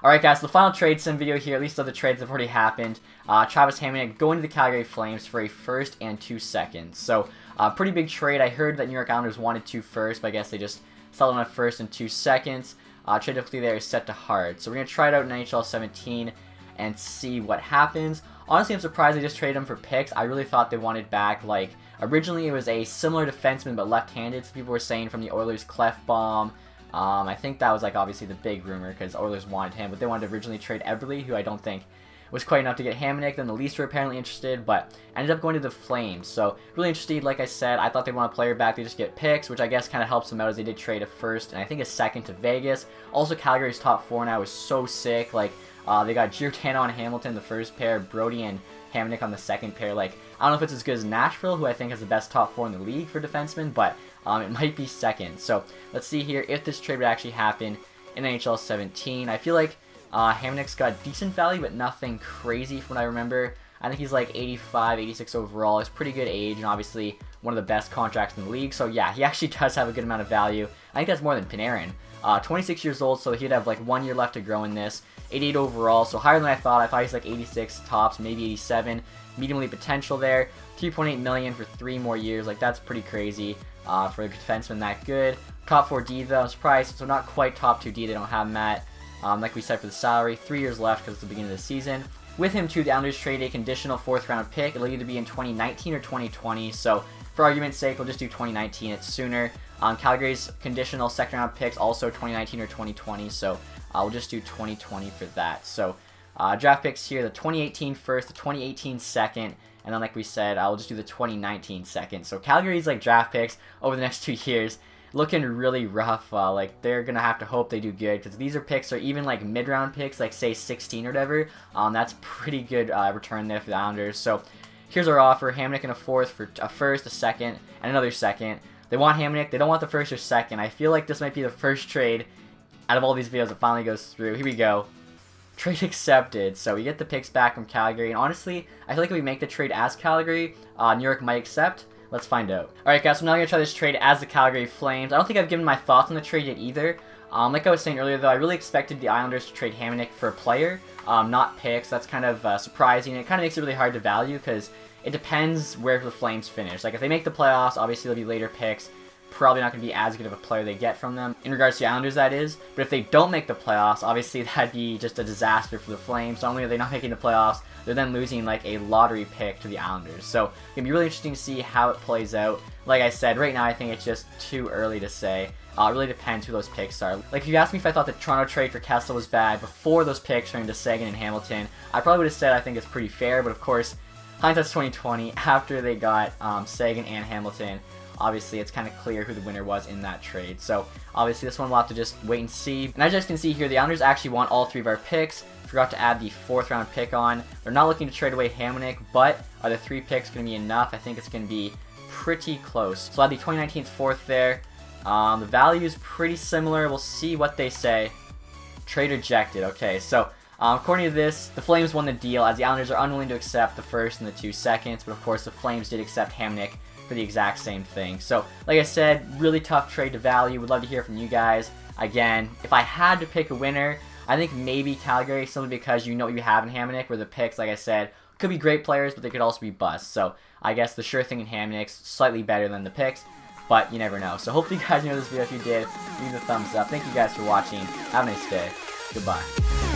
Alright guys, so the final trade sim video here, at least of the trades that have already happened. Travis Hamonic going to the Calgary Flames for a first and 2 seconds. So, pretty big trade. I heard that New York Islanders wanted 2 firsts, but I guess they just settled on a first and 2 seconds. Trade difficulty there is set to hard. So we're going to try it out in NHL 17 and see what happens. Honestly, I'm surprised they just traded him for picks. I really thought they wanted back, like, originally it was a similar defenseman but left-handed. So people were saying from the Oilers, Clefbaum. I think that was like obviously the big rumor because Oilers wanted him, but they wanted to originally trade Eberle, who I don't think was quite enough to get Hamonic. Then the Leafs were apparently interested, but ended up going to the Flames. So really interested. Like I said, I thought they want a player back. They just get picks, which I guess kind of helps them out as they did trade a first and I think a second to Vegas. Also, Calgary's top 4 now is so sick. Like they got Giordano and Hamilton the first pair, Brody and Hamonic on the second pair. Like I don't know if it's as good as Nashville, who I think has the best top 4 in the league for defensemen, but it might be second. So let's see here if this trade would actually happen in NHL 17. I feel like Hamonic's got decent value, but nothing crazy from what I remember. I think he's like 85, 86 overall. He's pretty good age, and obviously one of the best contracts in the league. So yeah, he actually does have a good amount of value. I think that's more than Panarin. 26 years old, so he'd have like 1 year left to grow in this. 88 overall, so higher than I thought. I thought he's like 86 tops, maybe 87. Medium elite potential there. 3.8 million for 3 more years. Like that's pretty crazy for a defenseman that good. Top 4 D though, I'm surprised. So not quite top 2 D. They don't have Matt. Like we said for the salary, 3 years left because it's the beginning of the season. With him too, the Islanders trade a conditional 4th round pick. It'll either be in 2019 or 2020. So for argument's sake, we'll just do 2019. It's sooner. Calgary's conditional 2nd round picks also 2019 or 2020. So we'll just do 2020 for that. So draft picks here: the 2018 first, the 2018 second, and then like we said, I'll just do the 2019 second. So Calgary's like draft picks over the next 2 years. Looking really rough. Like they're gonna have to hope they do good because these are picks, or even like mid-round picks, like say 16 or whatever. That's pretty good return there for the Islanders. So here's our offer: Hamonic and a 4th for a first, a second, and another second. They want Hamonic. They don't want the first or second. I feel like this might be the first trade out of all these videos that finally goes through. Here we go. Trade accepted. So we get the picks back from Calgary, and honestly, I feel like if we make the trade as Calgary, New York might accept. Let's find out. Alright guys, so now I'm going to try this trade as the Calgary Flames. I don't think I've given my thoughts on the trade yet either. Like I was saying earlier though, I really expected the Islanders to trade Hamonic for a player, not picks. That's kind of surprising. It kind of makes it really hard to value because it depends where the Flames finish. Like if they make the playoffs, obviously there'll be later picks. Probably not going to be as good of a player they get from them, in regards to the Islanders that is. But if they don't make the playoffs, obviously that'd be just a disaster for the Flames. Not only are they not making the playoffs, they're then losing like a lottery pick to the Islanders. So it's going to be really interesting to see how it plays out. Like I said, right now I think it's just too early to say. It really depends who those picks are. Like if you asked me if I thought the Toronto trade for Kessel was bad before those picks turned to Seguin and Hamilton, I probably would have said I think it's pretty fair. But of course, hindsight's 2020. After they got Seguin and Hamilton, obviously it's kind of clear who the winner was in that trade. So obviously this one we'll have to just wait and see. And as you guys can see here, the Islanders actually want all 3 of our picks. Forgot to add the 4th round pick on. They're not looking to trade away Hamonic, but are the 3 picks going to be enough? I think it's going to be pretty close. So I'll add the 2019 4th there. The value is pretty similar. We'll see what they say. Trade rejected. Okay, so according to this, the Flames won the deal as the Islanders are unwilling to accept the 1st and the 2 seconds, but of course the Flames did accept Hamonic for the exact same thing. So like I said, really tough trade to value. Would love to hear from you guys. Again, if I had to pick a winner, I think maybe Calgary, simply because you know what you have in Hamonic, where the picks, like I said, could be great players, but they could also be busts. So I guess the sure thing in Hamonic's slightly better than the picks, but you never know. So hopefully you guys enjoyed this video. If you did, leave a thumbs up. Thank you guys for watching. Have a nice day. Goodbye.